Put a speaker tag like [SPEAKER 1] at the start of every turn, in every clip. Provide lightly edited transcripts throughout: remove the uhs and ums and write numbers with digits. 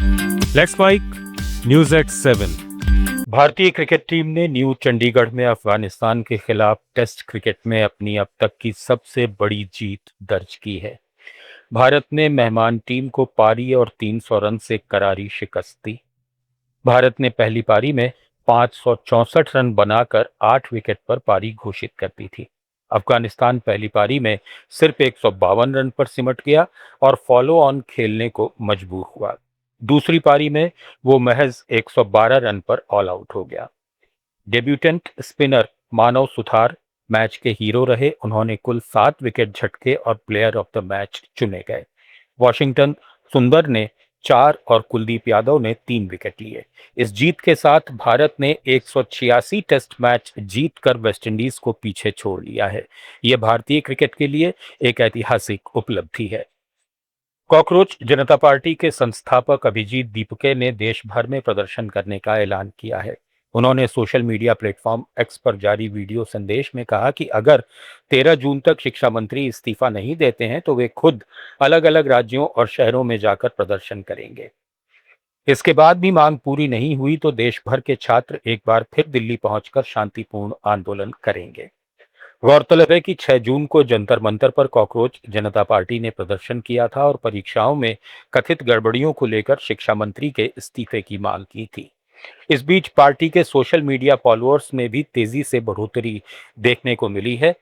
[SPEAKER 1] Let's spike news at 7। भारतीय cricket team ने new Chandigarh में अफगानिस्तान के खिलाफ टेस्ट क्रिकेट में अपनी अब तक की सबसे बड़ी जीत दर्ज की है। भारत ने मेहमान टीम को पारी और 300 रन से करारी शिकस्त दी। भारत ने पहली पारी में 564 रन बनाकर 8 विकेट पर पारी घोषित कर दी थी। अफगानिस्तान पहली पारी में सिर्फ 152 रन पर सिमट गया और फॉलो ऑन खेलने को मजबूर हुआ। दूसरी पारी में वो महज 112 रन पर ऑल आउट हो गया। डेब्यूटेंट स्पिनर मानव सुथार मैच के हीरो रहे। उन्होंने कुल 7 विकेट झटके और प्लेयर ऑफ द मैच चुने गए। वॉशिंगटन सुंदर ने 4 और कुलदीप यादव ने 3 विकेट लिए। इस जीत के साथ भारत ने 186 टेस्ट मैच जीतकर वेस्टइंडीज को पीछे छोड़ लिया है। यह भारतीय क्रिकेट के लिए एक ऐतिहासिक उपलब्धि है। कॉकरोच जनता पार्टी के संस्थापक अभिजीत दीपके ने देश भर में प्रदर्शन करने का ऐलान किया है। उन्होंने सोशल मीडिया प्लेटफॉर्म एक्स पर जारी वीडियो संदेश में कहा कि अगर 13 जून तक शिक्षा मंत्री इस्तीफा नहीं देते हैं तो वे खुद अलग अलग राज्यों और शहरों में जाकर प्रदर्शन करेंगे। इसके बाद भी मांग पूरी नहीं हुई तो देश भर के छात्र एक बार फिर दिल्ली पहुंचकर शांतिपूर्ण आंदोलन करेंगे। गौरतलब है कि 6 जून को जंतर मंतर पर कॉकरोच जनता पार्टी ने प्रदर्शन किया था और परीक्षाओं में कथित गड़बड़ियों को लेकर शिक्षा मंत्री के इस्तीफे की मांग की थी। इस बीच पार्टी के सोशल मीडिया फॉलोअर्स में भी तेजी से बढ़ोतरी देखने को मिली है।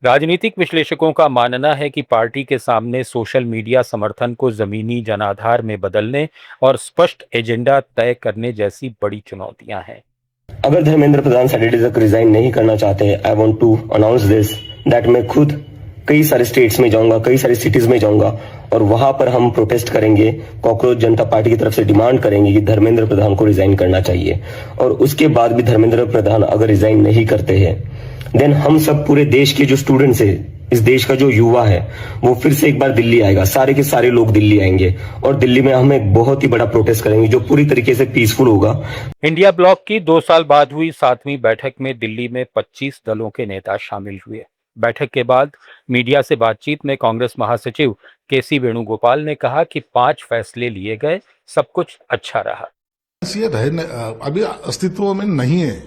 [SPEAKER 1] राजनीतिक विश्लेषकों का मानना है कि पार्टी के सामने सोशल मीडिया समर्थन को जमीनी जनाधार में बदलने और स्पष्ट एजेंडा तय करने जैसी बड़ी चुनौतियां हैं।
[SPEAKER 2] अगर धर्मेंद्र प्रधान सैटरडे तक रिजाइन नहीं करना चाहते, I want to announce this that मैं खुद कई सारे स्टेट्स में जाऊंगा, कई सारी सिटीज में जाऊंगा और वहां पर हम प्रोटेस्ट करेंगे। कॉकरोच जनता पार्टी की तरफ से डिमांड करेंगे कि धर्मेंद्र प्रधान को रिजाइन करना चाहिए। और उसके बाद भी धर्मेंद्र प्रधान अगर रिजाइन नहीं करते हैं, देन हम सब पूरे देश के जो स्टूडेंट्स है, इस देश का जो युवा है, वो फिर से एक बार दिल्ली आएगा। सारे के सारे लोग दिल्ली आएंगे और दिल्ली में हम एक बहुत ही बड़ा प्रोटेस्ट करेंगे जो पूरी तरीके से पीसफुल होगा।
[SPEAKER 1] इंडिया ब्लॉक की 2 साल बाद हुई 7वीं बैठक में दिल्ली में 25 दलों के नेता शामिल हुए। बैठक के बाद मीडिया से बातचीत में कांग्रेस महासचिव केसी वेणुगोपाल ने कहा कि 5 फैसले लिए गए, सब कुछ अच्छा रहा।
[SPEAKER 3] ये अभी अस्तित्व में नहीं है।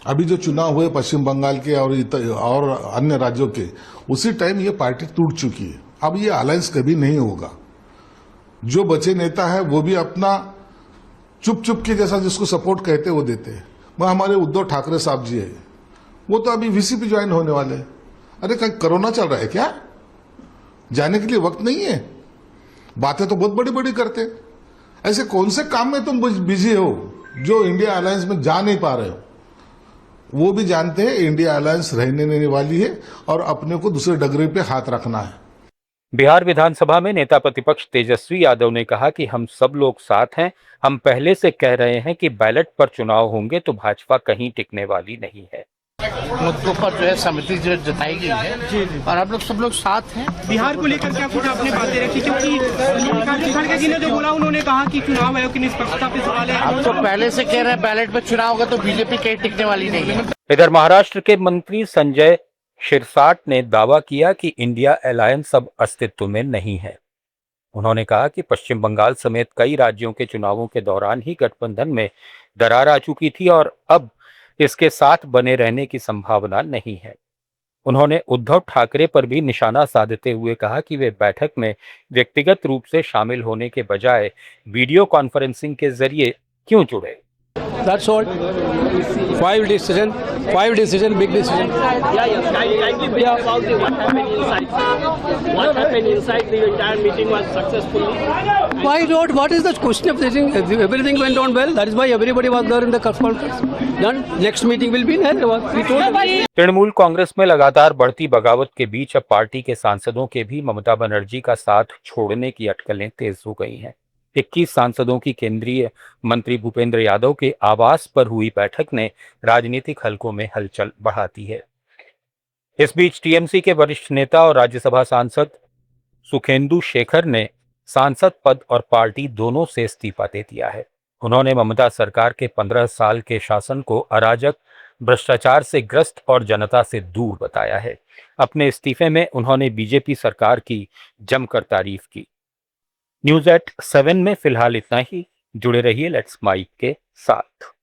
[SPEAKER 3] अभी जो चुनाव हुए पश्चिम बंगाल के और अन्य राज्यों के, उसी टाइम ये पार्टी टूट चुकी है। अब ये अलायंस कभी नहीं होगा। जो बचे नेता है वो भी अपना चुप चुप के जैसा जिसको सपोर्ट कहते वो देते हैं। वह हमारे उद्धव ठाकरे साहब जी है, वो तो अभी वीसीपी ज्वाइन होने वाले हैं। अरे कहीं कोरोना चल रहा है क्या? जाने के लिए वक्त नहीं है। बातें तो बहुत बड़ी बड़ी करते हैं। ऐसे कौन से काम में तुम बिजी हो जो इंडिया अलायंस में जा नहीं पा रहे हो? वो भी जानते हैं इंडिया अलायंस रहने नहीं वाली है और अपने को दूसरे डगरे पे हाथ रखना है।
[SPEAKER 1] बिहार विधानसभा में नेता प्रतिपक्ष तेजस्वी यादव ने कहा कि हम सब लोग साथ हैं। हम पहले से कह रहे हैं कि बैलेट पर चुनाव होंगे तो भाजपा कहीं टिकने वाली नहीं है।
[SPEAKER 4] मुद्दों पर जो है सहमति जो जताई गई है और आप लोग सब लोग साथ हैं।
[SPEAKER 5] बिहार को लेकर क्या कुछ आपने बातें रखी? क्योंकि खड़गे जी ने जो बोला, उन्होंने कहा कि चुनाव आयोग की निष्पक्षता पे सवाल है।
[SPEAKER 4] आप तो पहले से कह रहे हैं बैलेट पर चुनाव होगा तो बीजेपी कहीं टिकने वाली नहीं है।
[SPEAKER 1] इधर महाराष्ट्र के मंत्री संजय शिरसाट ने दावा किया कि इंडिया अलायंस अब अस्तित्व में नहीं है। उन्होंने कहा कि पश्चिम बंगाल समेत कई राज्यों के चुनावों के दौरान ही गठबंधन में दरार आ चुकी थी और अब इसके साथ बने रहने की संभावना नहीं है। उन्होंने उद्धव ठाकरे पर भी निशाना साधते हुए कहा कि वे बैठक में व्यक्तिगत रूप से शामिल होने के बजाय वीडियो कॉन्फ्रेंसिंग के जरिए क्यों जुड़े।
[SPEAKER 6] That's all. 5 decision, big decision.
[SPEAKER 7] Kindly brief about what happened inside. What happened inside the entire meeting was successful.
[SPEAKER 6] Why not? What is the question of this? Everything went on well. That is why everybody was there in the conference. Done. Next meeting will be in Hyderabad. We told them.
[SPEAKER 1] Trinamool Congress में लगातार बढ़ती बगावत के बीच अब party के सांसदों के भी ममता बनर्जी का साथ छोड़ने की अटकलें तेज हो गई हैं। 21 सांसदों की केंद्रीय मंत्री भूपेंद्र यादव के आवास पर हुई बैठक ने राजनीतिक हलकों में हलचल बढ़ा दी है। इस बीच टीएमसी के वरिष्ठ नेता और राज्यसभा सांसद सुखेंदु शेखर ने सांसद पद और पार्टी दोनों से इस्तीफा दे दिया है। उन्होंने ममता सरकार के 15 साल के शासन को अराजक, भ्रष्टाचार से ग्रस्त और जनता से दूर बताया है। अपने इस्तीफे में उन्होंने बीजेपी सरकार की जमकर तारीफ की। न्यूज़ एट 7 में फिलहाल इतना ही। जुड़े रहिए लेट्स माइक के साथ।